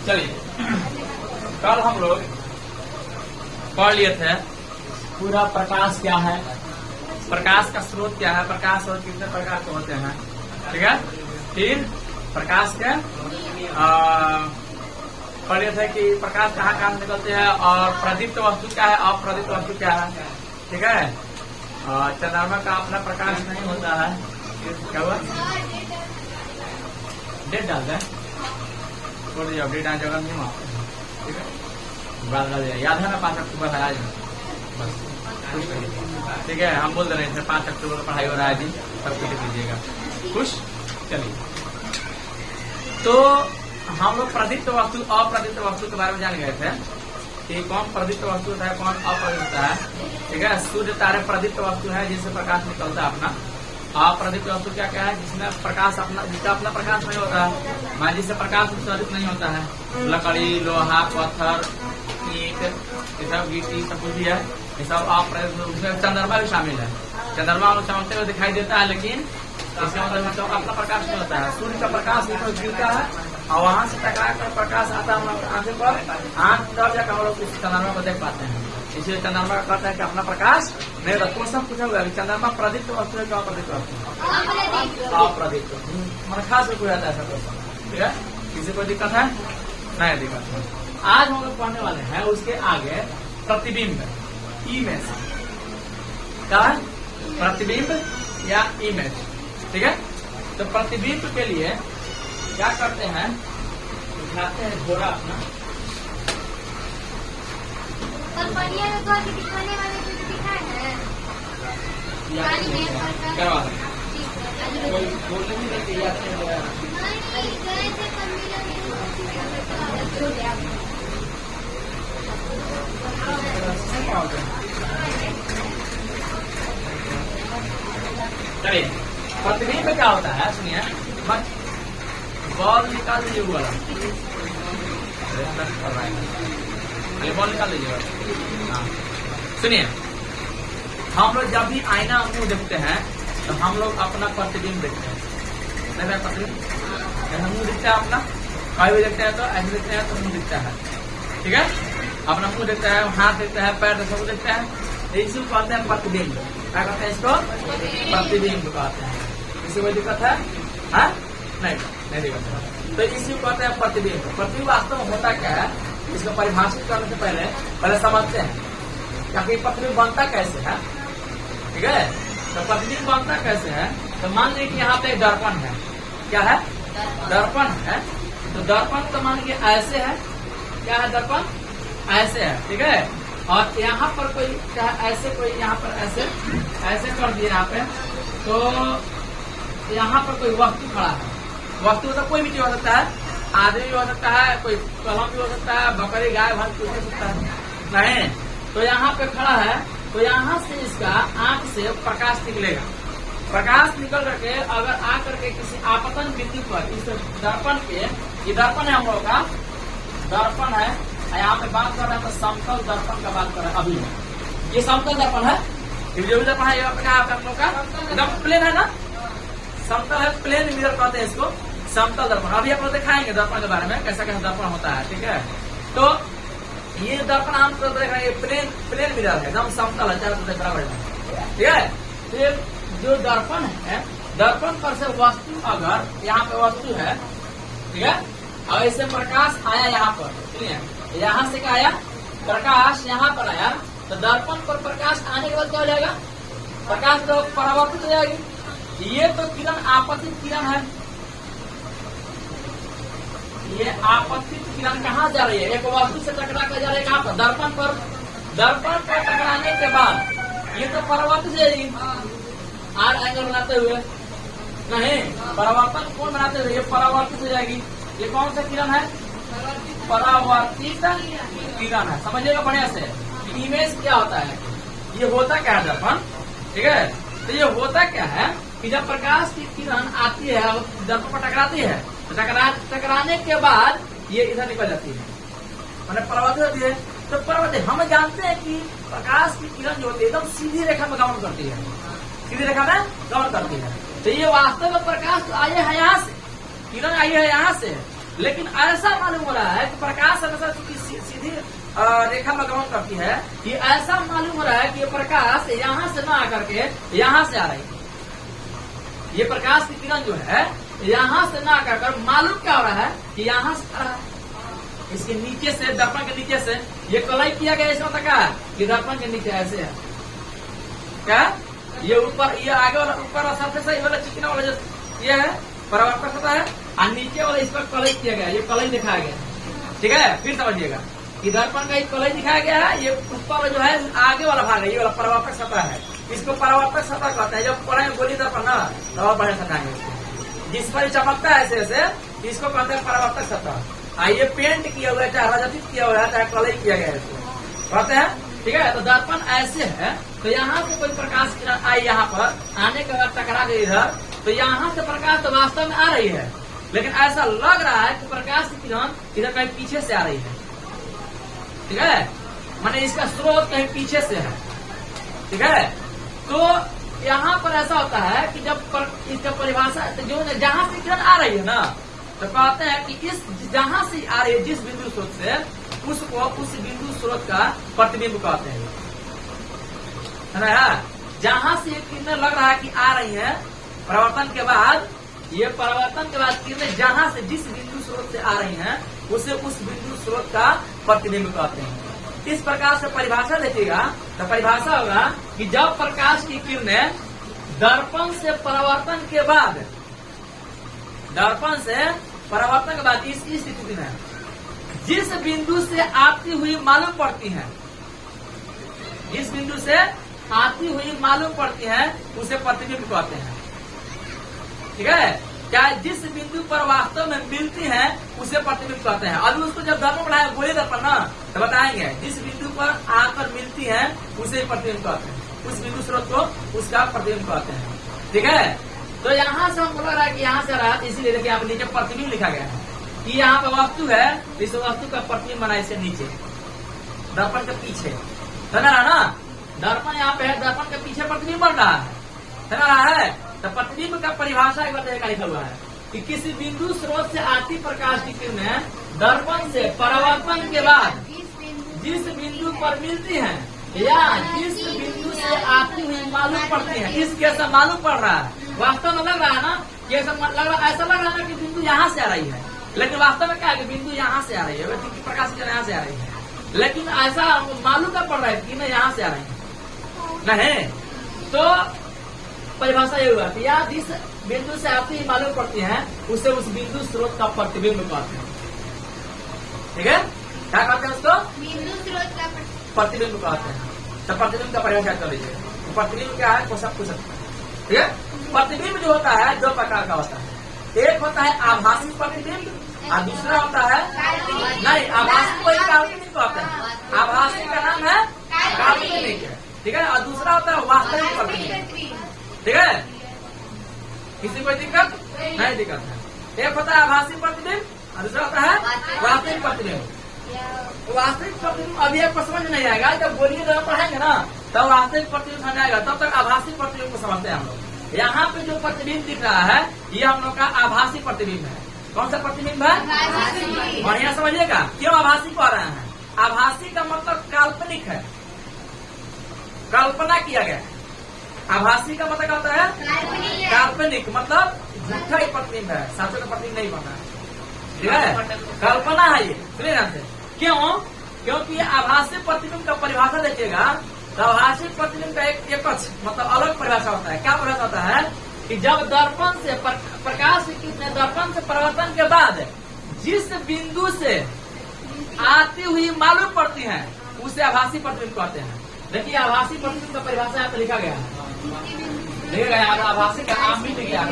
चलिए, कल हम लोग पढ़ लिए थे पूरा प्रकाश क्या है, प्रकाश का स्रोत क्या है, प्रकाश स्रोत कितने प्रकार के होते हैं, ठीक है। फिर प्रकाश के पढ़ लिए थे कि प्रकाश कहाँ कहाँ से निकलते हैं, और प्रदीप्त वस्तु क्या है, अप्रदीप्त वस्तु क्या है, ठीक है। चंद्रमा का अपना प्रकाश नहीं होता है, क्या हुआ, डेट डाल दें, छोड़ दिया, डेट आ जगह नहीं वहाँ, ठीक है। बात कर दिया, याद है ना 5 अक्टूबर है आज, बस खुश करिए, ठीक है। हम बोल दे रहे थे 5 अक्टूबर को पढ़ाई हो रहा है जी, सब कुछ कीजिएगा, खुश। चलिए, तो हम लोग प्रदीप्त वस्तु अप्रदीप्त वस्तु के बारे में जान गए थे कि कौन प्रदीप्त वस्तु होता है, कौन अप्रदीप्त होता है, ठीक है। सूर्य तारे प्रदीप्त वस्तु है जिससे प्रकाश निकलता है अपना। अप्रदीप्त वस्तु क्या क्या है, जिसमें प्रकाश अपना, जिसका अपना प्रकाश नहीं होता है, मान जिससे प्रकाश उत्सर्जित नहीं होता है, लकड़ी, लोहा, पत्थर, ईंट, ये सब गिट्टी सब कुछ भी है, ये सब अप्रदीप्त। उसमें चंद्रमा भी शामिल है, चंद्रमा चमकते हुए दिखाई देता है, लेकिन इसका मतलब अपना प्रकाश नहीं होता है। सूर्य का प्रकाश ऊपर गिरता है और वहां से टकरा कर प्रकाश आता है हम लोग आंखें पर, आंख तब जाकर हम लोग इस चंद्रमा को देख पाते हैं। इसलिए चंद्रमा का कहता है कि अपना प्रकाश नहीं होता। क्वेश्चन पूछा हुआ है, चंद्रमा प्रदीप्त वस्तु है क्या अप्रदीप्त वस्तु, अप्रदीप्त, मतलब खास कोई आता है ऐसा क्वेश्चन, ठीक है। किसी को दिक्कत है, नहीं दिक्कत है। आज हम लोग पढ़ने वाले हैं उसके आगे प्रतिबिंब, इमेज, क्या है, प्रतिबिंब या इमेज, ठीक है। तो प्रतिबिंब के लिए क्या करते हैं, उठाते हैं घोड़ा अपना, दिखाने वाले को दिखाए हैं करवा बोलने भी देते याद चलिए, प्रतिबिंब क्या होता है सुनिए, बॉल निकाल दीजिए वाला, बॉल निकाल दीजिएगा। हाँ सुनिए, हम लोग जब भी आईना मुंह देखते हैं तो हम लोग अपना प्रतिबिंब देखते हैं, नहीं प्रतिबिंब, मुंह दिखता है अपना, कहीं भी देखते हैं तो ऐसे देखते हैं तो मुंह दिखता है, ठीक है। अपना मुंह देखता है, हाथ देखता है, पैर सब देखता है, इसी को कहते हैं प्रतिबिंब। क्या कहते हैं इसको, प्रतिबिंब कहते हैं। किसी को दिक्कत है, हाँ? नहीं दिक्कत है। तो इसी को कहते हैं प्रतिबिंब। प्रतिबिंब वास्तव में होता क्या है, इसको परिभाषित करने से पहले समझते हैं कि प्रतिबिंब बनता कैसे है, ठीक है। तो प्रतिबिंब बनता कैसे है, तो मान लीजिए कि यहाँ पे एक दर्पण है, क्या है, दर्पण है। तो दर्पण तो मान लीजिए ऐसे है, क्या है, दर्पण ऐसे है, ठीक है। और यहाँ पर कोई क्या ऐसे, कोई यहाँ पर ऐसे कर दिए यहाँ पे, तो यहाँ पर कोई वस्तु खड़ा है। वस्तु तो कोई भी चीज हो सकता है, आदमी भी हो सकता है, कोई कलम भी हो सकता है, बकरी, गाय, भैंस कुछ हो सकता है, नहीं। तो यहाँ पे खड़ा है, तो यहाँ से इसका आंख से प्रकाश निकलेगा। प्रकाश निकल करके अगर आकर के किसी आपतन बिंदु पर इस दर्पण के, ये दर्पण है हम लोग का, दर्पण है, यहाँ पे बात कर रहे हैं तो समतल दर्पण का बात कर रहे हैं अभी। ये समतल दर्पण है, जो भी दर्पण है आप लोग का एकदम प्लेन है ना, समतल है, प्लेन मिरर कहते हैं इसको, समतल दर्पण। अभी आप लोग दिखाएंगे दर्पण के बारे में, कैसा कैसा दर्पण होता है, ठीक है। तो ये दर्पण हम तो देख रहे हैं, प्लेन मिरर है, एकदम समतल है, चारों तरफ बराबर है, ठीक है। तो जो दर्पण है, दर्पण पर से वस्तु, अगर यहाँ पे वस्तु है, ठीक है, और इससे प्रकाश आया यहाँ पर, सुनिए, यहाँ से क्या आया, प्रकाश यहाँ पर आया, तो दर्पण पर प्रकाश आने के बाद क्या हो जाएगा, प्रकाश तो परावर्तित हो जाएगी। ये तो किरण आपतित किरण है, ये आपतित किरण कहाँ जा रही है, एक वस्तु से टकरा कर जा रही है, कहाँ पर, दर्पण पर। दर्पण पर टकराने के बाद ये तो परावर्तित हो जाएगी, आर एंगल बनाते हुए, नहीं, परावर्तन कोण बनाते हुए ये परावर्तित हो जाएगी। ये कौन सा किरण है, परावर्तित किरण है, समझिएगा बढ़िया से। इमेज क्या होता है, ये होता क्या है दर्पण, ठीक है। तो ये होता क्या है कि जब प्रकाश की किरण आती है और दर्पण पर टकराती है, तो टकराने के बाद ये इधर निकल जाती है, मैंने परावर्तित होती है। तो परावर्तित हम जानते हैं कि प्रकाश की किरण जो होती है एकदम सीधी रेखा में गमन करती है, सीधी रेखा में गमन करती है। तो ये वास्तव में प्रकाश तो आई है यहाँ से, किरण आई है यहाँ से, लेकिन ऐसा मालूम हो रहा है कि प्रकाश हमेशा चूंकि सीधी रेखा में गमन करती है, कि ऐसा मालूम हो रहा है कि ये प्रकाश यहाँ से ना आकर के यहाँ से आ रही है। ये प्रकाश की किरण जो है यहाँ से ना आकर मालूम क्या हो रहा है कि यहाँ से आ रहा है। इसके नीचे से, दर्पण के नीचे से ये कलाई किया गया, इसमें तक है कि दर्पण के नीचे ऐसे है क्या, ये ऊपर, ये आगे वाला ऊपर वाला सरफेस है, ये वाला चिकना वाला जो ये है परावर्तक होता है, और नीचे वाला इस पर कलई किया गया, ये कलई दिखाया गया। ठीक है, फिर समझिएगा कि दर्पण का एक कलई दिखाया गया है, ये ऊपर जो है आगे वाला भाग है, ये वाला परावर्तक सतह है, इसको परावर्तक सतह कहते हैं। जब पढ़ाई गोली दर्पण ना तो और बढ़िया सताएंगे इसको, जिस पर चमकता है ऐसे ऐसे, इसको कहते हैं परावर्तक सतह। ये पेंट किया हुआ है, चाहे रजतित किया हुआ है, चाहे कलई किया गया है, इसको कहते हैं। ठीक है, तो दर्पण ऐसे है, तो यहाँ से कोई प्रकाश किरण आई, यहाँ पर आने के बाद टकरा गई इधर, तो यहाँ से प्रकाश तो वास्तव में आ रही है, लेकिन ऐसा लग रहा है कि प्रकाश की किरण इधर कहीं पीछे से आ रही है। ठीक है, माने इसका स्रोत कहीं पीछे से है। ठीक है, तो यहाँ पर ऐसा होता है कि जब इसका परिभाषा जो जहाँ से किरण आ रही है ना, तो कहते हैं कि इस जहाँ से आ रही है जिस बिंदु स्रोत से, उसको उस बिंदु स्रोत का प्रतिबिंब कहते हैं। है ना, जहाँ से ये किरणें लग रहा है कि आ रही है परावर्तन के बाद, ये परावर्तन के बाद किरणें जहाँ से जिस बिंदु स्रोत से आ रही हैं, उसे उस बिंदु स्रोत का प्रतिबिंब कहते हैं। इस प्रकार से परिभाषा देखिएगा तो परिभाषा होगा कि जब प्रकाश की किरणें दर्पण से परावर्तन के बाद, दर्पण से परावर्तन के बाद इस स्थिति में जिस बिंदु से आती हुई मालूम पड़ती है, जिस बिंदु से आती हुई मालूम पड़ती है, उसे प्रतिबिंब कहते हैं। ठीक है, क्या जिस बिंदु पर वास्तव में मिलती है उसे प्रतिबिंब कहते हैं। अभी उसको जब दर्पण पढ़ाया गोली दर्पण ना, तो बताएंगे जिस बिंदु पर आकर मिलती है उसे प्रतिबिंब कहते हैं, उस बिंदु स्रोत को उसका प्रतिबिंब कहते हैं। ठीक है, तो यहाँ से हम बोल रहा है कि यहाँ से रहा, इसीलिए देखिए यहाँ पे नीचे प्रतिबिंब लिखा गया है कि यहाँ पे वस्तु है, इस वस्तु का प्रतिबिंब बना इससे नीचे दर्पण के पीछे, समझ रहा ना, दर्पण यहाँ पे है, दर्पण के पीछे प्रतिबिंब बन रहा है, समझ रहा है। तो प्रतिबिंब का परिभाषा एक बार लिखा हुआ है कि किसी बिंदु स्रोत से आती प्रकाश की किरणें दर्पण से परावर्तन के बाद जिस बिंदु पर मिलती है या जिस बिंदु से आती हुई मालूम पड़ती है, इस कैसा मालूम पड़ रहा है, वास्तव में लग रहा है ना कि ऐसा लग रहा है कि बिंदु यहाँ से आ रही है, लेकिन वास्तव में क्या है कि बिंदु यहाँ से आ रही है, प्रकाश की यहाँ से आ रही है, लेकिन ऐसा मालूम क्या पड़ रहा है कि मैं यहाँ से आ रही है नहीं। तो परिभाषा ये हुआ कि या जिस बिंदु से आती हुई मालूम पड़ती है उसे उस बिंदु स्रोत का प्रतिबिंब कहते हैं। ठीक है, क्या कहते हैं उसको? बिंदु स्रोत का प्रतिबिंब कहते हैं। तो प्रतिबिंब का परिभाषा कर लीजिए। प्रतिबिंब क्या है, वो सब कुछ सकता है। ठीक है, प्रतिबिंब जो होता है दो प्रकार का होता है, एक होता है आभासी प्रतिबिंब और दूसरा होता है नहीं आभासी, कोई काल्पनिक कहते हैं। आभासी का नाम है काल्पनिक, ठीक है, और दूसरा होता है वास्तविक प्रतिबिंब। ठीक है, किसी कोई दिक्कत नहीं दिक्कत है। एक होता है आभासी प्रतिबिंब और दूसरा होता है वास्तविक प्रतिबिंब। वास्तविक प्रतिबिंब अभी आपको समझ नहीं आएगा, जब बोलिए जब पढ़ेंगे ना तब वास्तविक प्रतिबिंब समझ आएगा, तब तक आभासी प्रतिबिंब को समझते हैं हम लोग। यहाँ पे जो प्रतिबिंब दिख रहा है ये हम लोग का आभासी प्रतिबिंब है। कौन सा प्रतिबिंब है? बढ़िया समझिएगा, क्यों आभासी कह रहे हैं। आभासी का मतलब काल्पनिक है, कल्पना किया गया है। आभासी का मतलब होता है काल्पनिक, मतलब झूठा ही प्रतिबिंब है, साचो का प्रतिबिंब नहीं बना है। ठीक है, कल्पना है ये, सुनिए ध्यान से। क्यों? क्योंकि आभासी प्रतिबिंब का परिभाषा देखिएगा तो आभासी प्रतिबिंब का एक मतलब अलग परिभाषा होता है। क्या परिभाषा होता है कि जब दर्पण से प्रकाश की दर्पण से परिवर्तन के बाद जिस बिंदु से आती हुई मालूम पड़ती है उसे आभासी प्रतिबिंब कहते हैं। देखिए आभासी प्रतिबिंब का परिभाषा यहाँ पे लिखा गया है, लिखा गया है आभासी का नाम भी लिखा है।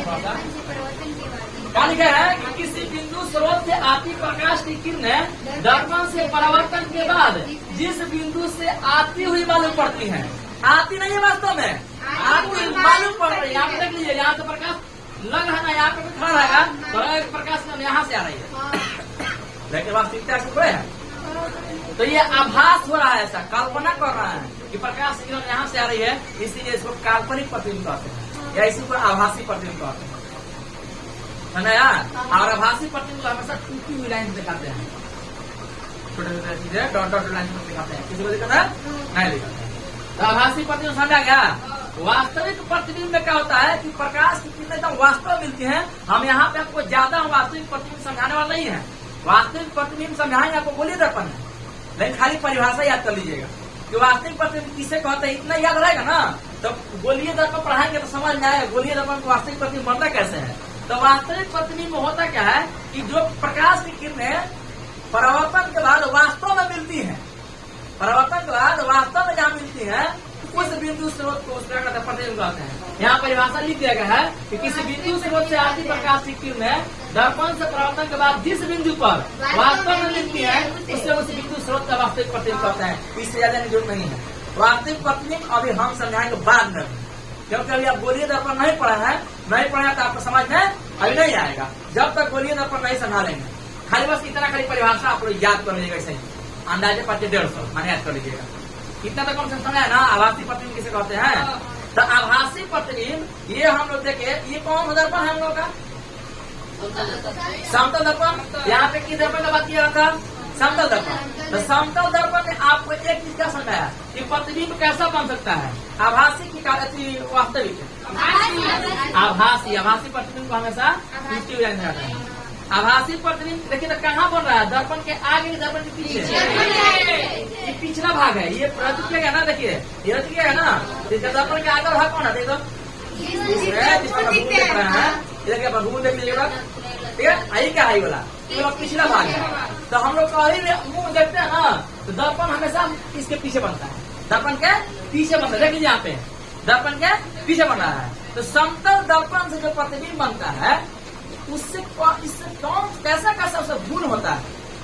क्या लिखा है कि किसी बिंदु स्रोत से आती प्रकाश की किरणें दर्पण से परावर्तन के बाद जिस बिंदु से आती हुई मालूम पड़ती है, आती नहीं है वास्तव में, आती हुई मालूम पड़ रही है। यहाँ पे देख लीजिए, यहाँ से प्रकाश लग रहा है ना, यहाँ पे खड़ा रहेगा तो प्रकाश यहाँ से आ रही है, लेकिन वास्तविकता से थोड़े है। तो ये आभास हो रहा है, ऐसा कल्पना कर रहा है कि प्रकाश किरण यहाँ से आ रही है, इसीलिए इसको काल्पनिक प्रतिबिंब कहते हैं या इसी को आभासी प्रतिबिंब कहते हैं, है ना यार। और आभासी प्रतिबिंब हमेशा टूटी हुई लाइन दिखाते हैं, छोटे छोटे चीजें डॉट डॉट लाइन दिखाते हैं, किसी को दिक्कत है? नहीं दिखाते हैं। तो आभासी प्रतिबिंब समझा गया। वास्तविक प्रतिबिंब में क्या होता है कि प्रकाश की किरणें जब वास्तव मिलती हैं, हम यहाँ पे आपको ज्यादा वास्तविक प्रतिबिंब समझाने वाला नहीं है। वास्तविक प्रतिबिंब समझाएंगे आपको गोलीय दर्पण है, लेकिन खाली परिभाषा याद कर लीजिएगा कि वास्तविक प्रतिबिंब किसे कहते हैं, इतना याद रहेगा ना तो गोलीय दर्पण पढ़ाएंगे तो समझ में आएगा गोलीय दर्पण को वास्तविक प्रतिबिंब बनता कैसे है। तो वास्तविक प्रतिबिंब होता क्या है कि जो प्रकाश की किरणें परावर्तन के बाद वास्तव में मिलती है, परावर्तन के बाद वास्तव में जहाँ मिलती है उस बिंदु स्रोत को उसका प्रतिबिंब कहते हैं। यहाँ परिभाषा लिख दिया गया है कि किसी बिंदु स्रोत से आती प्रकाश की किरणें दर्पण से परावर्तन के बाद जिस बिंदु पर वास्तव में मिलती है उससे उस बिंदु स्रोत का वास्तविक प्रतिबिंब कहते हैं। इससे ज्यादा जरूरत नहीं है। वास्तविक प्रतिबिंब अभी हम समझाएंगे बाद में, क्योंकि अभी आप गोलीय दर्पण नहीं पढ़ा है, नहीं पढ़ा तो आपको समझ में अभी नहीं आएगा जब तक गोलीय दर्पण नहीं समझा लेंगे। खाली बस इतना खाली परिभाषा आप लोग याद कर लीजिएगा, ऐसे ही अंदाजे 150 माने याद कर लीजिएगा। इतना तो कम से समझा है ना। आभासी प्रतिबिंब किसे कहते हैं? तो आभासी प्रतिबिंब ये हम लोग देखे, ये कौन सा दर्पण है हम लोग का? समतल दर्पण। यहाँ पे किस दर्पण का बात किया था? समतल दर्पण। तो समतल दर्पण में आपको एक चीज क्या समझाया कि प्रतिबिंब कैसा बन सकता है, आभासी की वास्तविक। आभासी प्रतिबिंब को हमेशा 50 जाता है। आभासी प्रतिबिंब देखिए तो कहाँ बन रहा है? दर्पण के आगे, दर्पण के पीछे। ये पिछला भाग है, ये प्रस्तुत किया गया ना। देखिए ये रच किया है ना, इसका दर्पण के आगे भाग कौन है? देखो देख रहे हैं, देखिए भूल देख लीजिएगा, ठीक है। आई क्या है वाला तो पिछला भाग है। तो हम लोग कहीं मुंह देखते हैं ना तो दर्पण हमेशा इसके पीछे बनता है, दर्पण के पीछे बनता है। देख लीजिए यहाँ पे दर्पण के पीछे बन रहा है। तो समतल दर्पण से जो प्रतिबिंब बनता है उससे कौन कैसा कैसा उससे गुण होता है,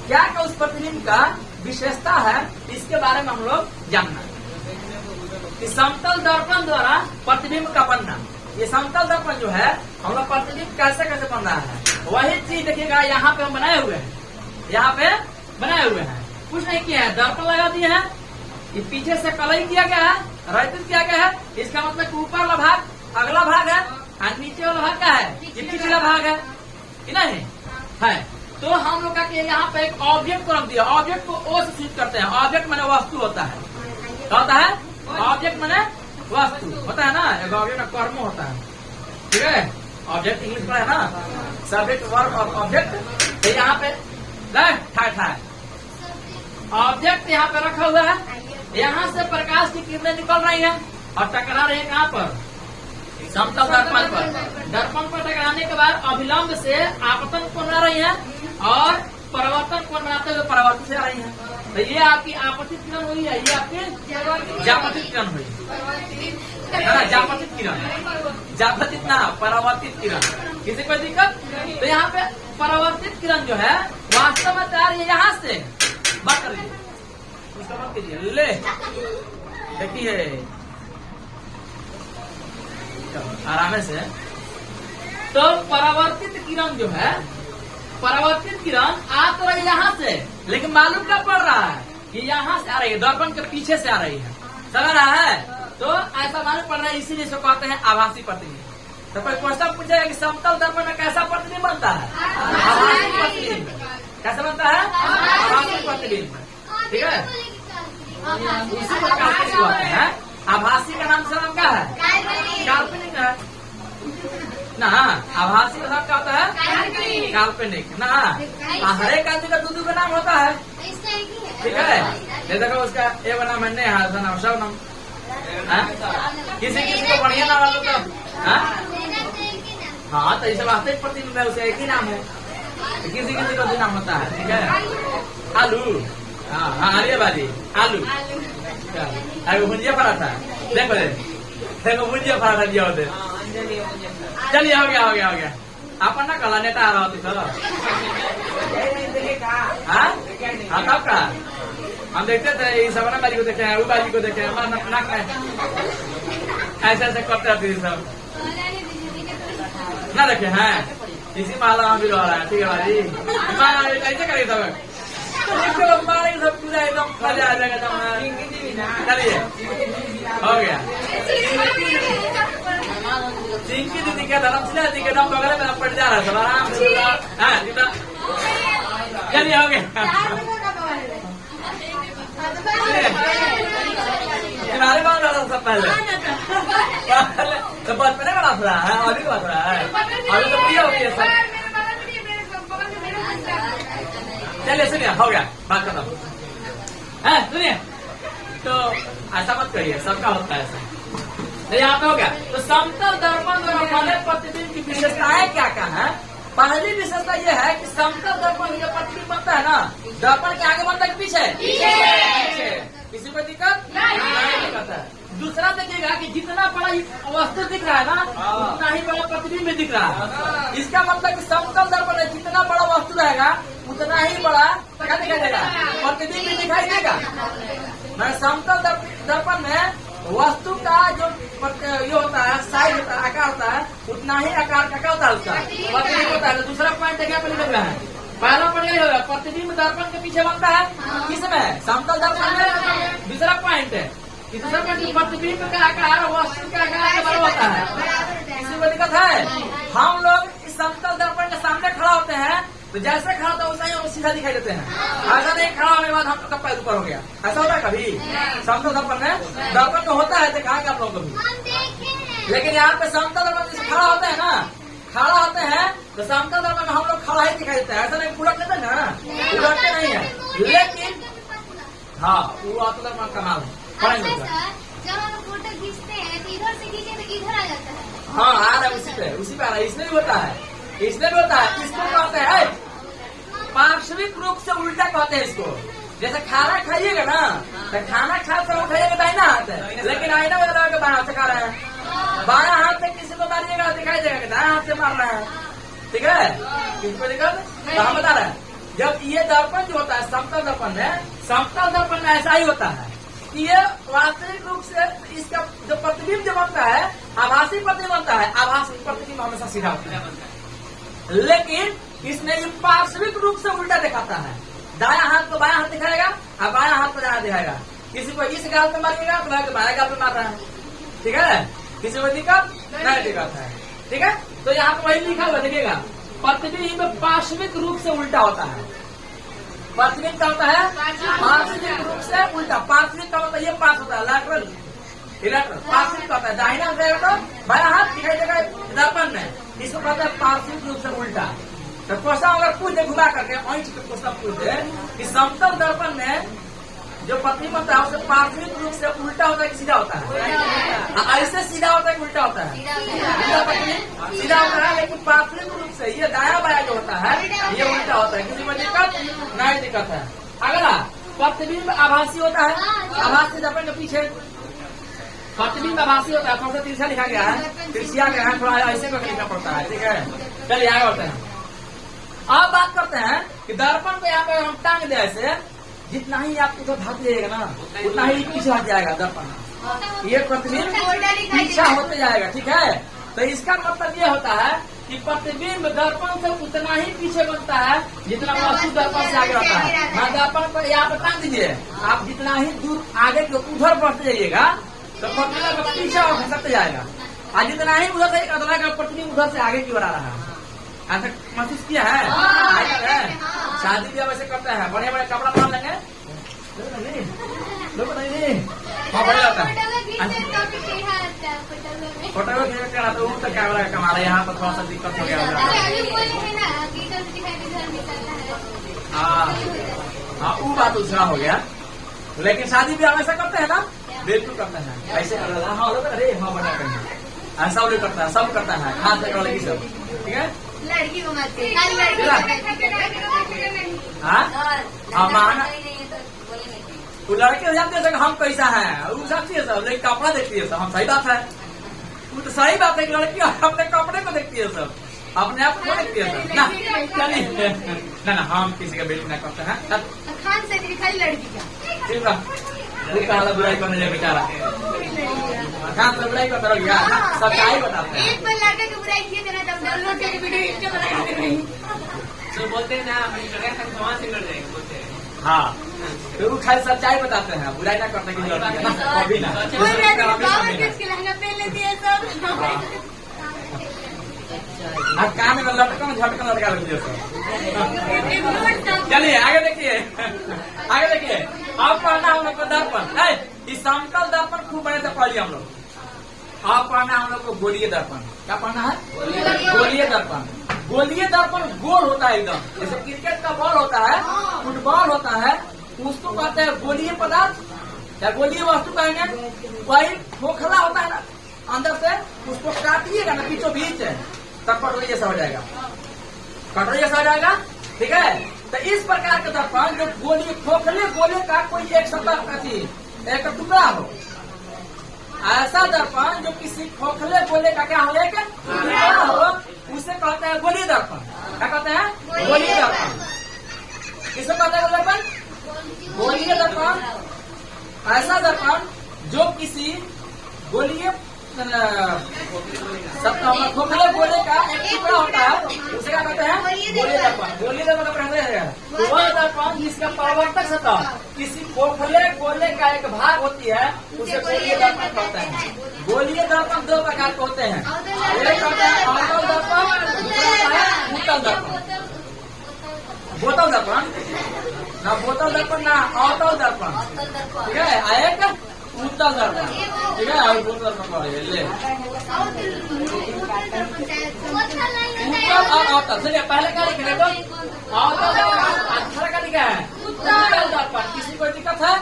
क्या क्या उस प्रतिबिंब का विशेषता है, इसके बारे में हम लोग जानना कि समतल दर्पण द्वारा प्रतिबिंब का बनना। ये समतल दर्पण जो है हम लोग प्रतिबिंब कैसे कैसे बन रहा है वही चीज देखिएगा। यहाँ पे हम बनाए हुए हैं, यहाँ पे बनाए हुए हैं, कुछ नहीं किया है, दर्पण लगा दिए हैं, ये पीछे से कलई किया गया है, रचित किया गया है। इसका मतलब ऊपर वाला भाग अगला भाग है और नीचे वाला भाग क्या है? ये पिछला भाग है कि नहीं है। तो हम लोग का यहाँ पे एक ऑब्जेक्ट को रख दिया, ऑब्जेक्ट को ओ से सूचित करते हैं। ऑब्जेक्ट माने वस्तु होता है, क्या होता है? ऑब्जेक्ट माने वस्तु होता है ना। एक ऑब्जेक्ट का कर्म होता है, ठीक है। ऑब्जेक्ट इंग्लिश में है ना, सब्जेक्ट वर्ब और ऑब्जेक्ट। यहाँ पे ठाए ऑब्जेक्ट यहाँ पे रखा हुआ है, यहाँ से प्रकाश की किरणें निकल रही है और टकरा रही है कहाँ पर? समतल दर्पण पर। दर्पण पर टकराने के बाद अभिलंब से आपतन कोण बना रही है और परावर्तन कोण बनाते हुए परावर्तित से आ रही है। तो ये आपकी आपतित किरण हुई है, ये आपकी जापतित किरण हुई है। जापतित किरण, जापतित ना परावर्तित किरण। किसी कोई दिक्कत? तो यहाँ पे परावर्तित किरण जो है वास्तव में तैयार है यहाँ से। बात कर लीजिए, उसका बात कीजिए। ले देखिए आराम से। तो परावर्तित किरण जो है, परावर्तित किरण आ तो रही यहाँ से, लेकिन मालूम क्या पड़ रहा है? ये यहाँ से आ रही है, दर्पण के पीछे से आ रही है, समझ रहा है? तो ऐसा मालूम पड़ रहा है, इसीलिए इसको कहते हैं आभासी प्रतिबिंब। तो कोई क्वेश्चन पूछेगा कि समतल दर्पण में कैसा प्रतिबिंब बनता है? आभासी प्रतिबिंब। कैसा बनता है? आभासी प्रतिबिंब, ठीक है। उसी प्रकार से कहते हैं। आभासी का नाम नाम क्या है? काल्पनिक है ना। आभासी का नाम क्या होता है? काल्पनिक ना। हर एक आदमी का दो का नाम होता है, ठीक है। ये देखो उसका एक नाम है नेहा, नाम सब नाम। किसी किसी को बढ़िया नाम वालों का हाँ, तो इसे वास्तविक प्रतिबिंब है, उसे एक ही नाम है। किसी किसी का भी नाम होता है, ठीक है। आलू, हाँ आलिया बाजी आलू, अरे भुजिया पराठा। देखो देखो भुजिया पराठा दिया होते। चलिए हो गया। अपन ना कला नेता आ रहा होती सर। हाँ तब का हम देखते थे, इस सवना बाजी को देखे हैं, वो बाजी को देखे हैं, ऐसे ऐसे करते रहते सब ना देखे हैं। इसी माला में भी रह रहा है, ठीक है बाजी। कैसे करें सब मारेंगे सब पूरा एकदम मजा आ जाएगा। चलिए हो गया। चिंकी दीदी के धर्मशिला दीदी के नाम बगल में पड़ जा रहा है सब आराम से। चलिए हो गया। किनारे बांध रहा था सब पहले तो बचपने का बात रहा है, अभी का बात रहा है, अभी तो प्रिय हो गई है सब। चलिए सुनिए, हो गया, बात खत्म है। सुनिए, तो ऐसा मत करिए, सबका होता है ऐसा। तो यहाँ पे हो गया। तो समतल दर्पण द्वारा बने प्रतिबिंब की विशेषताएं क्या क्या है? पहली विशेषता ये है कि समतल दर्पण जो प्रतिबिंब बनता है ना, दर्पण के आगे बनता है कि पीछे? पीछे। किसी को दिक्कत नहीं दिक्कत है। दूसरा देखिएगा कि जितना बड़ा वस्तु दिख रहा है ना, उतना ही बड़ा प्रतिबिंब दिख रहा है। इसका मतलब कि समतल दर्पण में जितना बड़ा वस्तु रहेगा उतना ही बड़ा क्या दिखाई देगा? प्रतिबिंब दिखाई देगा। मैं समतल दर्पण में वस्तु का जो ये होता है, साइज होता है, आकार होता है, उतना ही आकार का क्या होता है उसका प्रतिबिंब होता है। तो दूसरा पॉइंट क्या लिखा हुआ है? पहला पॉइंट यही होगा, प्रतिबिंब दर्पण के पीछे बनता है किसमें? समतल दर्पण में। दूसरा पॉइंट है कि दूसरा पॉइंट प्रतिबिंब का आकार वस्तु के आकार के बराबर होता है। किसी को दिक्कत है? हम लोग इस समतल दर्पण के सामने खड़ा होते हैं तो जैसे खड़ा होता है वैसा ही हम सीधा दिखाई देते हैं। ऐसा नहीं खड़ा होने के बाद हम लोग का पैर ऊपर हो गया, ऐसा होता है कभी? समतल दर्पण में दर्पण तो होता है, दिखाएंगे आप लोगों को भी। लेकिन यहाँ पे समतल दर्पण जैसे खड़ा होते हैं ना, खड़ा होते हैं तो समतल दर्पण में हम लोग खड़ा ही दिखाई देता है, ऐसा नहीं उलट लेते ना, उलटते नहीं है। लेकिन हाँ, वो समतल दर्पण का नाम है। जब हम फोटो खींचते हैं तो इधर से खींचे तो इधर आ जाता है। हाँ, आ रहा है, उसी पे आ रहा है। इसमें भी होता है, इसमें भी होता है। इसको कहते हैं पार्श्विक रूप से उल्टा कहते हैं इसको। जैसे खाना खाइएगा ना, तो खाना खा कर उठाइएगा दाहिना हाथ है, लेकिन आईना में लगा के बाएं हाथ से खा रहे हैं। बाया हाथ से किसी को मारिएगा दिखाई देगा कि दाएं हाथ से मार रहे हैं। ठीक है, किसी को दिक्कत? तो हम बता रहे हैं, जब ये दर्पण जो होता है समतल दर्पण में ऐसा ही होता है कि ये वास्तविक रूप से इसका जो प्रतिबिंब जो बनता है आभासी प्रतिबिंब बनता है। आभासी प्रतिबिंब हमेशा सीधा होता है, लेकिन इसमें ये पार्श्विक रूप से उल्टा दिखाता है। दायां हाथ को बायां हाथ दिखाएगा और बायां हाथ को दायां दिखाएगा। किसी को इस गाल पे मारिएगा तो बायां गाल पे मार रहा है। ठीक है, किसी को दिक्कत नहीं दिक्कत है। ठीक है, तो यहाँ पे वही लिखा हुआ देखिएगा, प्रतिबिंब पार्श्विक रूप से उल्टा होता है। पार्श्विक का होता है पार्श्विक रूप से उल्टा। पार्श्विक का मतलब ये पास होता है, लैटरल इलेक्ट्रल। पार्श्विक का होता है दाहिना हाथ तो बायां हाथ दिखाई देगा दर्पण में, इसको कहते हैं पार्श्विक रूप से उल्टा। तो क्वेश्चन अगर पूछ दे घुमा करके ऑइंच के क्वेश्चन पूछ दे कि समतल दर्पण में जो प्रतिबिंब होता है उससे पार्श्विक रूप से उल्टा होता है कि सीधा होता है? ऐसे सीधा होता है कि उल्टा होता है? सीधा होता है, लेकिन पार्श्विक रूप से ये दाया बाया जो होता है ये उल्टा होता है। किसी में दिक्कत नहीं दिक्कत है। अगला प्रतिबिंब आभासी होता है। आभासी दर्पण के पीछे प्रतिबिंब आभासी होता है। थोड़ा सा तिरछा लिखा गया है, तिरछिया गया है, थोड़ा ऐसे करके लिखना पड़ता है। ठीक है, चलिए आगे बढ़ते हैं। अब बात करते हैं कि दर्पण को यहाँ पे हम टांग दे ऐसे, जितना ही आप उधर भाग जाइएगा ना उतना ही पीछे हट जाएगा दर्पण। ये प्रतिबिंब पीछा होते जाएगा। ठीक है, तो इसका मतलब ये होता है कि प्रतिबिंब दर्पण से उतना ही पीछे बनता है जितना वस्तु दर्पण से आगे होता है। मैं दर्पण को यहाँ पे टांग दीजिए, आप जितना ही दूर आगे के उधर बढ़ते जाइएगा तो प्रतिबिंब पीछे और खसकते जाएगा, और जितना ही उधर से प्रतिबिंब उधर से आगे की ओर आ रहा है। ऐसा महसूस किया है? शादी ब्याह वैसे करते हैं, बड़े बड़े कपड़ा पहन लेंगे, हाँ बढ़िया होता है। फोटो में तो कैमरा कमा रहे, यहाँ पर थोड़ा सा दिक्कत हो गया। हाँ, वो बात दूसरा हो गया। लेकिन शादी ब्याह ऐसा करते हैं ना, बिल्कुल करते हैं, ऐसे कर रहा है। हाँ अरे हाँ बढ़िया करना, ऐसा वो करता है, सब करता है, खास करके लड़की सब। ठीक है, लड़की को मत वो लड़के हो जाते हैं हम कैसा है, वो सकती है सब, लेकिन कपड़ा देखती है सब। हम सही बात है, वो तो सही बात है कि लड़की अपने कपड़े को देखती है सब, अपने आप को देखती है सब ना। चलिए ना हम किसी का बेटी ना करते हैं। खान से खाली लड़की का ठीक है, वो कहा बुराई करने जाए बेचारा, खान से बुराई करता रह गया, सच्चाई बताते हैं। एक बार लड़के की बुराई किए थे ना तब डाउनलोड करके वीडियो तो बोलते हैं ना समाज से कर जाएंगे, बोलते हैं। हाँ, तो वो खाली सच्चाई बताते हैं, बुराई ना करने की जरूरत है ना, कभी ना। लहंगा पहन लेती है सब। कान में लटकन झटकन लटका लेती है सब। चलिए आगे देखिए, आगे देखिए। अब पढ़ना हम लोग को दर्पण है। इस समतल दर्पण खूब बड़े से पढ़िए हम लोग। अब पढ़ना हम लोग को गोलीय दर्पण। क्या पढ़ना है? गोलीय दर्पण। गोलीय दर्पण गोल होता है एकदम, जैसे क्रिकेट का बॉल होता है, फुटबॉल होता है, उसको कहते हैं गोलीय पदार्थ या गोलीय वस्तु कहेंगे। वही खोखला होता है ना अंदर से, उसको काटिएगा ना बीचों बीच तब कटोरी जैसा हो जाएगा, कटोरी जैसा हो जाएगा। ठीक है, तो इस प्रकार के दर्पण जो गोली खोखले गोले का कोई एक सतह एक टुकड़ा हो, ऐसा दर्पण जो किसी खोखले गोले का क्या हो एक टुकड़ा हो, उसे कहते हैं गोलीय दर्पण। क्या कहते हैं? गोलीय दर्पण। किसे कहते हैं दर्पण? गोलीय दर्पण। ऐसा दर्पण जो किसी गोलीय खोखले गोले का एक टुकड़ा होता है, उसे क्या कहते हैं? गोलीय दर्पण। गोलीय दर्पण का प्रश्न है वह दर्पण जिसका परावर्तक सतह किसी खोखले गोले का एक भाग होती है, उसे गोलीय दर्पण कहते हैं। गोलीय दर्पण दो प्रकार के होते हैं, एक होता है अवतल दर्पण, दूसरा होता है उत्तल दर्पण। बोतल दर्पण ना, बोतल दर्पण ना, अवतल दर्पण। ठीक है, एक उत्तल दर्पण। ठीक है, और बोतल दर्पण ले उत्तल और अवतल। चलिए पहले क्या लिख रहे तो अवतल दर्पण, अच्छा का लिखा है उत्तल दर्पण। किसी को दिक्कत है?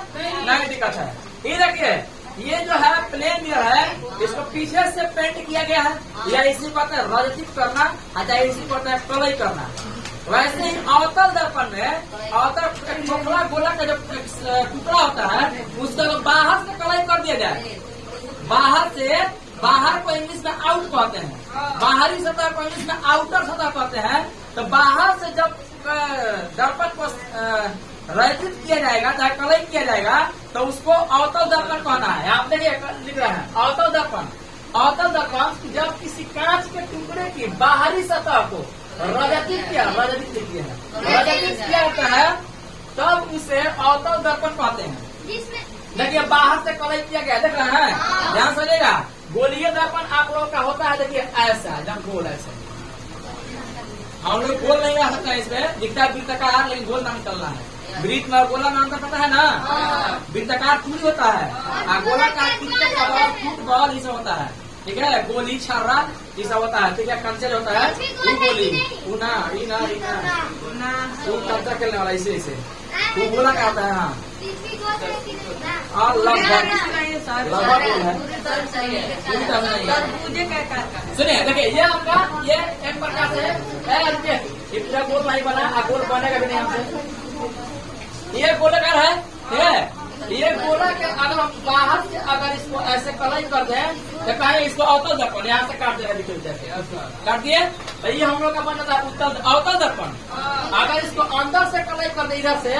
नहीं दिक्कत है। ये देखिए, ये जो है प्लेन मिरर है, इसको पीछे से पेंट किया गया है, या इसी को रजतित करना, या इसी को कलई करना। वैसे ही अवतल दर्पण में अवतल खोखला गोला का जो टुकड़ा होता है, उसका बाहर से कलई कर दिया जाए। बाहर से, बाहर को इंग्लिश में आउट कहते हैं, बाहरी सतह को इंग्लिश में आउटर सतह कहते हैं। तो बाहर से जब दर्पण को रचित किया जाएगा, चाहे कलई किया जाएगा, तो उसको अवतल दर्पण कहना है। आप देखिए लिख रहे हैं अवतल दर्पण। अवतल दर्पण जब किसी कांच के टुकड़े की बाहरी सतह को रजतित किया जाता है, तब उसे अवतल दर्पण कहते हैं। देखिए बाहर से कलई किया गया, देख रहे हैं, ध्यान सुनिएगा। गोलीय दर्पण आप लोगों का होता है, देखिए ऐसा एकदम गोल ऐसे। हम लोग गोल नहीं रह सकता, इसमें दिखता है वृत्ताकार, लेकिन गोल ना निकलना है। वृत्त में गोला में अंतर पता है ना? वृत्ताकार चूड़ी होता है, और गोलाकार क्रिकेट का बॉल, फुटबॉल ये सब होता है। ठीक है, गोली छर्रा ये सब होता है। ठीक है, कंचर होता है, वो गोली, ऊना रीना वो कंचर खेलने वाला, इसे इसे वो गोला क्या होता है। हाँ, और लगभग गोल है। सुनिए देखिए, ये आपका ये एक प्रकार से इतना गोल नहीं बना, गोल बनेगा भी नहीं हमसे। ये गोलाकार है, ठीक है। ये गोला के अगर हम बाहर से अगर इसको ऐसे कलई कर दें, तो कहें इसको अवतल दर्पण, यहाँ से काट देगा, निकल जाए काट दिए, तो ये हम लोग का बन जाता है उत्तल अवतल दर्पण। अगर इसको अंदर से कलई कर दे इधर से,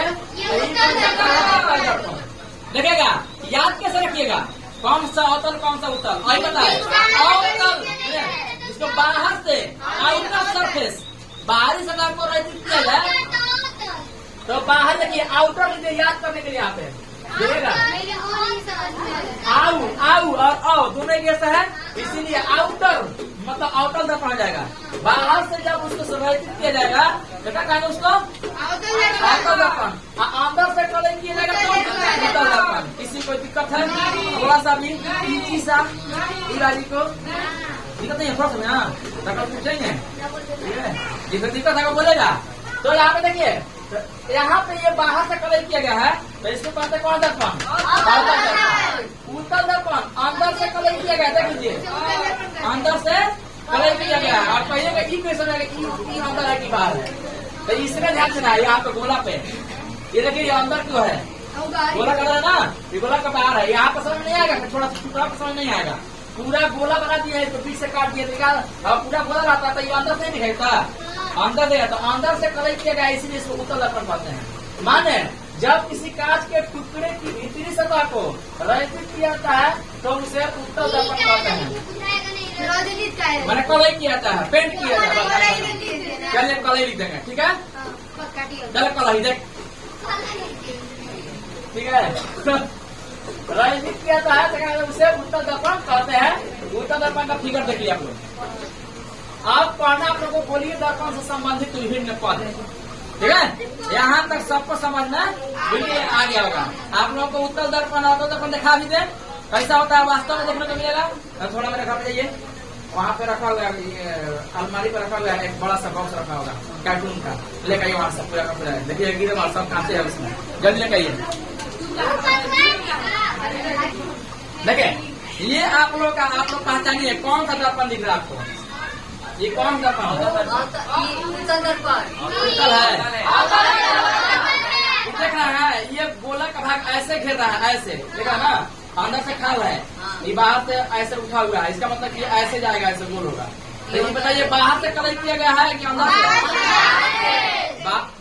देखिएगा, याद कैसे रखिएगा, कौन सा अवतल कौन सा उत्तल, वही बताए। अवतल इसको बाहर से आउटर सरफेस, बाहरी सतह को रचित किया जाए, तो बाहर देखिए आउटर लीजिए, याद करने के लिए यहाँ पे आउ आउ और आओ दोनों एक जैसा है, इसीलिए आउटर मतलब आउटर दर्पण आ जाएगा। बाहर से जब उसको संरचित किया जाएगा, तो क्या कहेंगे उसको? आउटर दर्पण। अंदर से कलई किया जाएगा तो उत्तल दर्पण। किसी को दिक्कत है? थोड़ा सा भी पीछी सा इलाजी को दिक्कत नहीं है, थोड़ा सा हाँ तक पूछेंगे, ठीक है, जिसे दिक्कत है वो बोलेगा। तो यहाँ पे देखिए, यहाँ पे ये बाहर से कलई किया गया है, तो इसको कहते हैं कौन दर्पण? उत्तल दर्पण। अंदर से कलई किया गया, देख लीजिए, अंदर से कलई किया गया है। और कहिएगा ई क्वेश्चन है कि अंदर है कि बाहर है, तो इसमें ध्यान देना है। यहाँ पे गोला पे ये देखिए, ये अंदर क्यों है? गोला कलर है ना, ये गोला का बाहर है। यहाँ पर समझ नहीं आएगा, थोड़ा सा टुकड़ा समझ नहीं आएगा। पूरा गोला बना दिया है, तो बीच से काट दिया, अब पूरा गोला रहता है, तो ये अंदर से नहीं दिखाता, अंदर देगा, तो अंदर से कलई किया गया, इसीलिए इसको उत्तल दर्पण कहते हैं। माने जब किसी कांच के टुकड़े की भीतरी सतह को रचित किया जाता है, तो उसे उत्तल दर्पण कहते हैं। मैंने कलई किया जाता है, पेंट किया जाता है। चलिए कलई लिख देंगे, ठीक है, चलो कलई देख, ठीक है, रचित किया जाता है, तो उसे उत्तल दर्पण कहते हैं। उत्तल दर्पण का फिगर देख लिया आप लोग। आप पढ़ना आप लोगों को गोलीय दर्पण से संबंधित विभिन्न पद है, ठीक है। यहाँ तक सबको समझ में बिल्कुल आ गया होगा। आप लोगों को उत्तल दर्पण अवतल दर्पण दिखा भी दे, कैसा होता है वास्तव में देखने को मिलेगा। थोड़ा मेरे घर जाइए, वहाँ पे रखा हुआ है, अलमारी पे रखा हुआ है, एक बड़ा सा बॉक्स रखा होगा कार्टून का, लेकर आइए वहाँ सब पूरा का पूरा। देखिए गिरे वहाँ सब कांचे है उसमें, जल्दी लेकर आइए। देखिए ये आप लोग पहचानिए कौन सा दर्पण दिख रहा है आपको, ये कौन सा दर्पण उत्तल है। देख रहा है ये गोला का भाग ऐसे घेर रहा है, ऐसे देखा ना, अंदर से खाल है, ये बाहर से ऐसे उठा हुआ है, इसका मतलब ये ऐसे जाएगा, ऐसे गोल होगा। लेकिन बताइए बाहर से कलई किया गया है कि अंदर से?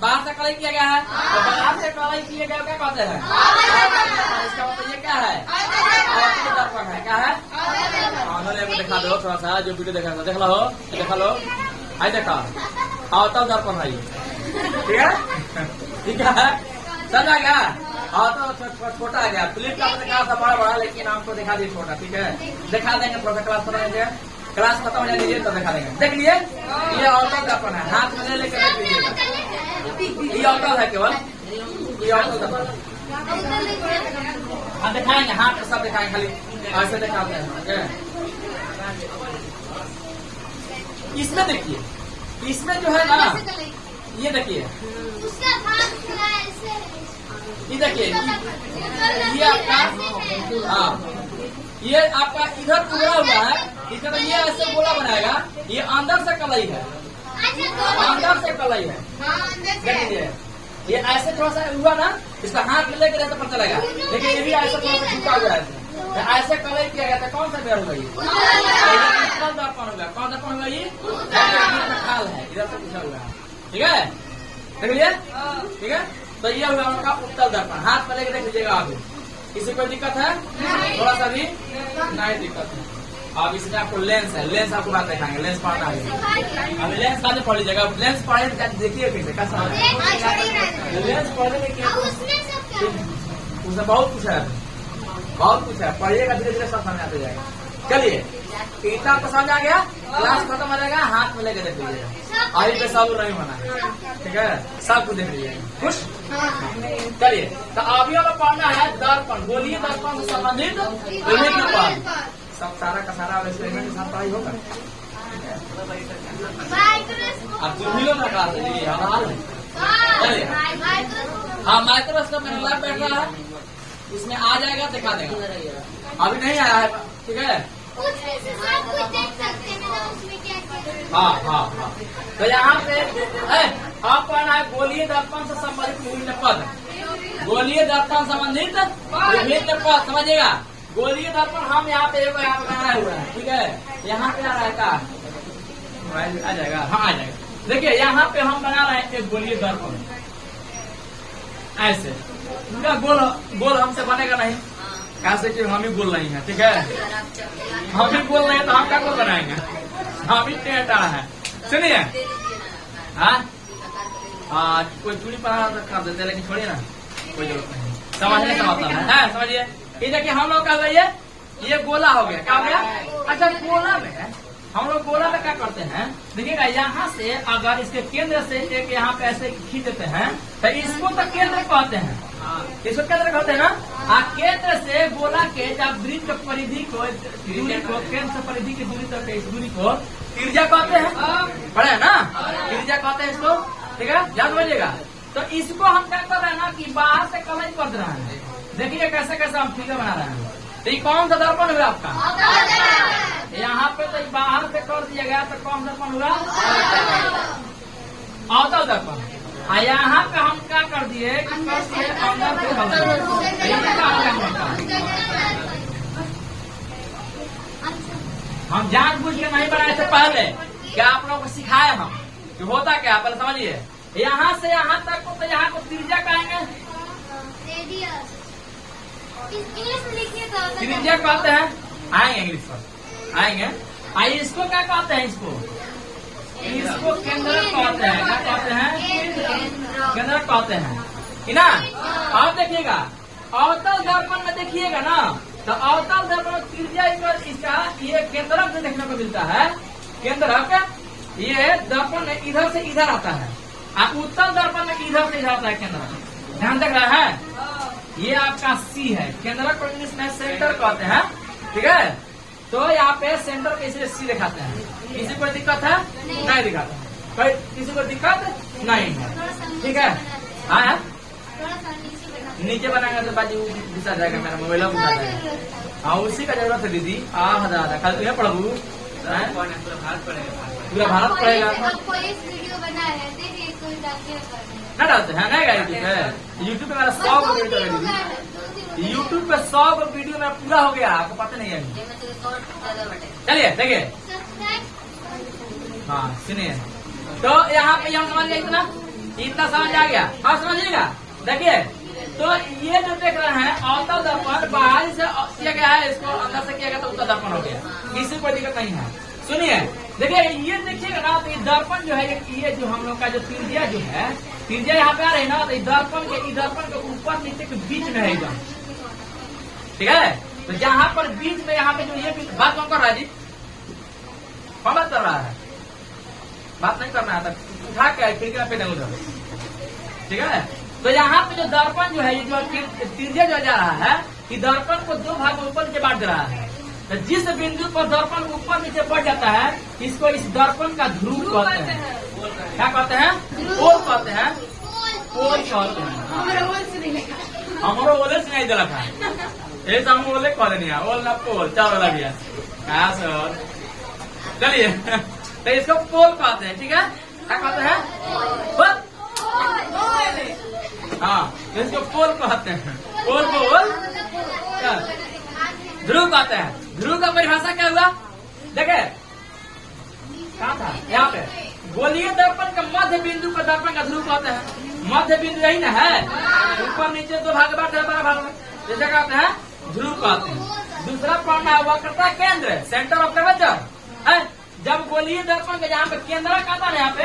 बाहर से कलई किया गया है, तो बाहर से कलई किया गया क्या कहते हैं? इसका मतलब ये क्या है? अवतल दर्पण है। क्या है? दिखा दो थोड़ा सा, जो वीडियो देखा देख लो, आई देखा अवतल दर्पण है, ठीक है, ठीक है, समझ आ गया। हाँ तो छोटा आ गया, फिल्म का दिखा था बड़ा, लेकिन आपको दिखा दिए छोटा, ठीक है, दिखा देंगे थोड़ा सा, क्लास खत्म हो जाए, क्लास खत्म हो जाए तो दिखा देंगे। देख लिए ये अवतल दर्पण है, हाथ में लेकर देख लीजिएगा, ये अवतल है केवल, ये अवतल दर्पण। हाँ दिखाएंगे, हाथ सब दिखाएंगे, खाली ऐसे दिखाते हैं। इसमें देखिए, इसमें जो है ना, ये देखिए, ये देखिए, ये आपका, हाँ ये आपका इधर टुकड़ा हुआ है, इधर ये ऐसे गोला बनाएगा, ये अंदर से कलई है, अंदर से कलई है। देखिए ये ऐसे थोड़ा सा हुआ ना, इसका हाथ में लेकर ऐसे पता चलेगा, लेकिन ये भी ऐसे थोड़ा सा झुका हुआ है, ऐसे कलई किया गया था। कौन सा बेर होगा ये? उत्तल दर्पण होगा। कौन दर्पण होगा ये? खाल है, इधर से पूछा हुआ है, ठीक है, देख लीजिए, ठीक है। तो ये हुआ उनका उत्तल दर्पण, हाथ में लेकर देख लीजिएगा। आप किसी कोई दिक्कत है? थोड़ा सा भी नहीं दिक्कत है। अब इसमें आपको लेंस है, लेंस आपको बात दिखाएंगे, लेंस पढ़ना है। अभी लेंस का पढ़ लीजिएगा, लेंस पढ़े देखिए कैसे कैसा लेंस पढ़ने में क्या, उसमें बहुत कुछ है, बहुत कुछ है, पढ़िएगा धीरे धीरे सब समझ आते जाएगा। चलिए इतना तो समझ आ गया, क्लास खत्म हो जाएगा, हाथ में लेके देख लीजिएगा, अभी पे सब नहीं होना है, ठीक है, सब कुछ देख लीजिएगा, खुश। चलिए तो अभी हमें पढ़ना है दर्पण, गोलीय दर्पण से संबंधित विभिन्न पद, सब सारा का सारा एक्सपेरिमेंट के साथ पढ़ाई होगा। अब चूल्हियों का काल है, चलिए हाँ माइक्रोस्कोप मेरे लैब बैठ रहा है, इसमें आ जाएगा, दिखा देगा, अभी नहीं आया है, ठीक है। हाँ हाँ हाँ, तो यहाँ पे आप पढ़ना है गोलीय दर्पण से संबंधित विभिन्न पद, गोलीय दर्पण संबंधित विभिन्न पद, समझिएगा। गोलीय दर्पण हम यहाँ पे यहाँ बनाया हुआ है, ठीक है, यहाँ पे आ रहा है, आ जाएगा, हाँ आ जाएगा। देखिए यहाँ पे हम बना रहे हैं एक गोलीय दर्पण, ऐसे उनका गोल गोल हमसे बनेगा नहीं, कैसे कि हम ही बोल रही हैं, ठीक है, हम ही बोल रहे हैं तो हम क्या गोल बनाएंगे, हम ही टेढ़ा है। सुनिए हाँ कोई चूड़ी पहना तो कर देते, लेकिन छोड़िए ना, कोई जरूरत नहीं, समझने का मतलब है, समझिए। ये देखिए हम लोग कर रही है, ये गोला हो गया, क्या हो गया? अच्छा गोला में हम लोग गोला में क्या करते हैं, देखिएगा यहाँ से अगर इसके केंद्र से एक यहाँ पे ऐसे खींच देते हैं तो इसको तो केंद्र कहते हैं, इसको केंद्र कहते हैं ना। केंद्र से गोला के जब वृत्त परिधि को दूरी को केंद्र से परिधि की दूरी तक इस दूरी को त्रिज्या कहते हैं, पढ़े ना, त्रिज्या कहते हैं इसको, ठीक है, ध्यान दीजिएगा। तो इसको हम क्या कर रहे हैं ना कि बाहर से कलई कर रहे हैं, देखिए कैसे कैसे हम फिगर बना रहे हैं। तो ये कौन सा दर्पण हुआ आपका? यहाँ पे तो बाहर से कर दिया गया, तो कौन दर्पण हुआ? अवतल दर्पण। यहाँ पे हम क्या कर दिए, अंदर से हम जानबूझ के नहीं बनाए थे पहले, क्या आप लोगों को सिखाए हम कि होता क्या, पहले समझिए। यहाँ से यहाँ तक को, तो यहाँ को त्रिज्या कहेंगे, इंग्लिश में लिखिए तो त्रिज्या कहते हैं, आएंगे इंग्लिश पर आएंगे। आइए इसको क्या कहते हैं, इसको केंद्र कहते हैं, क्या कहते हैं, केंद्र कहते हैं, कि ना। आप देखिएगा अवतल दर्पण में देखिएगा ना, तो अवतल दर्पण त्रिज्या इसका ये केंद्रक से देखने को मिलता है, केंद्रक ये दर्पण इधर से इधर आता है, उत्तल दर्पण में इधर से इधर आता है केंद्रक, ध्यान देख रहा है। ये आपका सी है, केंद्रक को इंग्लिश में सेंटर कहते हैं, ठीक है। तो यहाँ पे सेंटर को इसलिए सी दिखाते हैं। किसी को दिक्कत है? नहीं दिखाता, कोई किसी को दिक्कत नहीं है, ठीक है। हाँ नीचे बनाएंगे तो बाजी घुसा जाएगा, मेरा मोबाइल घुसा जाएगा। हाँ उसी का जरूरत है दीदी। दादा कल तुम्हें प्रभु पूरा भारत पड़ेगा। आपको इस वीडियो बना है, देखिए कोई डालते ना डालते हैं नहीं यूट्यूब पे। यूट्यूब पे मेरा 100 वीडियो है, यूट्यूब पे 100 वीडियो मेरा पूरा हो गया, आपको पता नहीं है। चलिए देखिए, हाँ सुनिए। तो यहाँ पे हम समझ गए इतना समझ आ गया। और समझिएगा, देखिए तो ये जो देख रहे हैं अवतल दर्पण बाहर से किया गया है, इसको अंदर से किया गया तो उत्तल दर्पण हो गया, किसी कोई दिक्कत नहीं है। सुनिए देखिए, ये देखिएगा ना तो ये दर्पण जो है, ये जो हम लोग का जो त्रिज्या जो है, त्रिज्या यहाँ पे आ रही है ना, तो दर्पण के ऊपर नीचे के बीच में है एकदम, ठीक है। तो जहाँ पर बीच में यहाँ पे जो ये बात कौन कर रहा है जी? कौन बात कर रहा है? बात नहीं करना है, उठा के खिड़की पे नहीं उधर, ठीक है। तो यहाँ पे जो दर्पण जो है, ये जो त्रिज्या जो जा रहा है, ये दर्पण को दो भाग में ऊपर नीचे बांट दे रहा है। तो जिस बिंदु पर दर्पण ऊपर नीचे बढ़ जाता है, इसको इस दर्पण का ध्रुव कहते हैं। क्या कहते हैं? पोल कहते हैं, पोल कहते हैं। हमारो ओले से नहीं दिला था, ये तो हम ओले कह देनी है, ओल ना पोल, चार लग गया। चलिए तो इसको पोल कहते हैं, ठीक है। क्या कहते हैं? हाँ इसको पोल कहते हैं, पोल ध्रुव कहते हैं। ध्रुव का परिभाषा क्या हुआ? देखे कहा था, यहाँ पे गोलीय दर्पण का मध्य बिंदु का दर्पण का ध्रुव कहते हैं। मध्य बिंदु यही ना है, ऊपर नीचे दो भाग बांट है, बड़ा भाग में, जैसे कहते हैं ध्रुव कहते हैं। दूसरा पढ़ना है वक्रता केंद्र, सेंटर ऑफ कर्वेचर है। जब गोलीय दर्पण के यहाँ पे केंद्रक आता है, यहाँ पे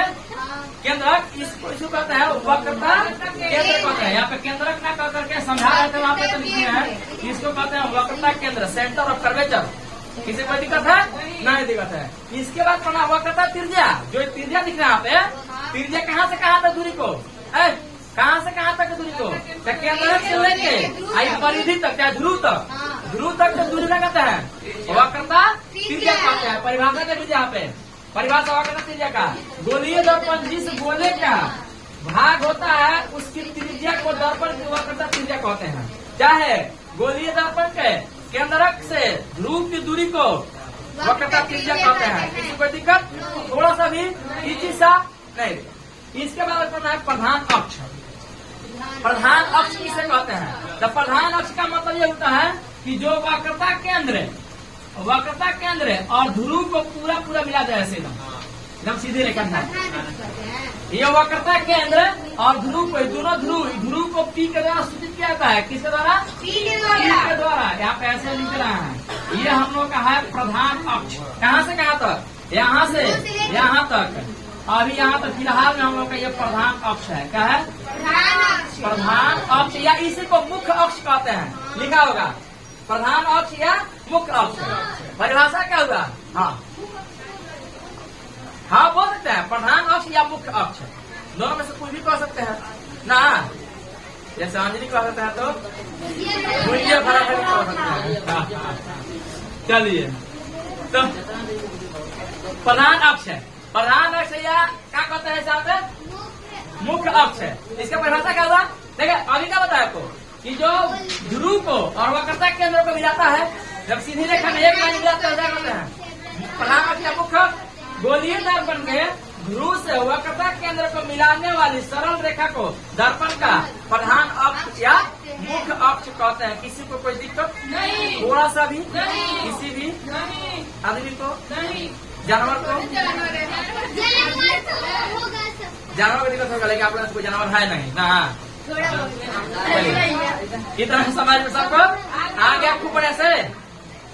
केंद्रक इसको कहते हैं वक्रता केंद्र कहते हैं। यहाँ पे केंद्रक ना कह करके समझा रहे थे, वहाँ पे तो लिखे हैं, इसको कहते हैं वक्रता केंद्र, सेंटर ऑफ कर्वेचर। किसी को दिक्कत है? नहीं दिक्कत है। इसके बाद पढ़ना वक्रता त्रिज्या, जो त्रिज्या दिख रहा है यहाँ पे, त्रिज्या कहाँ से कहाँ तक दूरी को, कहाँ से कहाँ तक दूरी को, केंद्रक से लेके आई परिधि तक, क्या ध्रुव तक, ध्रुव तक जो दूरी लगाता है वक्रता त्रिज्या कहते हैं। परिभाषा देख लीजिए यहाँ पे, परिभाषा वक्रता त्रिज्या का, गोलीय दर्पण जिस गोले का भाग होता है उसकी त्रिज्या को दर्पण की वक्रता त्रिज्या कहते हैं। चाहे गोलीय दर्पण के केंद्रक से ध्रुव की दूरी को वक्रता त्रिज्या कहते हैं। किसी को दिक्कत? थोड़ा सा भी इसी सा नहीं। इसके बाद पढ़ना है प्रधान अक्ष। प्रधान अक्ष किसे कहते हैं? तो प्रधान अक्ष का मतलब ये होता है कि जो वक्रता केंद्र और ध्रुव को पूरा मिला जाए, ऐसे एकदम सीधी रेखा है। ये वक्रता केंद्र और ध्रुव को, दोनों ध्रुव को पी के द्वारा सूचित किया जाता है। किसके द्वारा? पी के द्वारा। यहाँ पे ऐसे लिख रहा है, ये हम लोग का है प्रधान अक्ष। कहाँ से कहाँ तक? यहाँ से यहाँ तक। अभी यहाँ तक फिलहाल में हम लोग का ये प्रधान अक्ष है। क्या है? प्रधान अक्ष, या इसी को मुख्य अक्ष कहते हैं, लिखा होगा प्रधान अक्ष या मुख्य अक्ष। परिभाषा क्या होगा? हाँ बोल सकते हैं, प्रधान अक्ष या मुख्य अक्ष, दोनों में से कोई भी कह सकते हैं ना। जैसे अंजलि कह सकते हैं तो मुझे बराबर कह सकते हैं। चलिए तो प्रधान अक्ष है, प्रधान अक्ष या क्या कहते हैं साहब? मुख्य अक्ष है। इसका परिभाषा क्या होगा? देखिए अभी क्या बताया आपको कि जो ध्रुव को और वक्रता केंद्र को मिलाता है, जब सीधी रेखा में एक लाइन मिलाते हैं प्रधान अक्ष या मुख्य। गोलीय दर्पण के ध्रुव से वक्रता केंद्र को मिलाने वाली सरल रेखा को दर्पण का प्रधान अक्ष या मुख्य अक्ष कहते हैं। किसी को कोई दिक्कत नहीं? थोड़ा सा भी नहीं? किसी भी आदमी को नहीं? जानवर को? जानवर को दिक्कत होगा, लेकिन आप लोग कोई जानवर है नहीं ना। इतना समाज में सबको आ गया खूब बढ़िया से।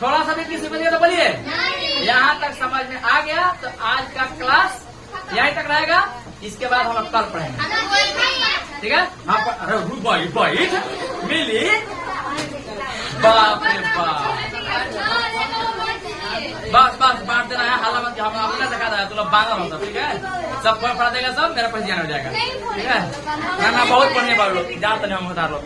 थोड़ा सा भी किसी को तो बोलिए, यहाँ तक समझ में आ गया तो आज का क्लास यहीं तक रहेगा। इसके बाद हम कल पढ़ेंगे, ठीक है? मिली बाप रे बाप। बस बस बांट देना है, हाला मत, हम अपना दिखा रहा है, तुम लोग बांधा हो सब, ठीक है? सब फड़ा देगा सब, मेरा पैसा हो जाएगा, नहीं ठीक है? फोड़ेगा। ना बहुत बढ़िया बात लोग, जान तो नहीं हम उतार लोग।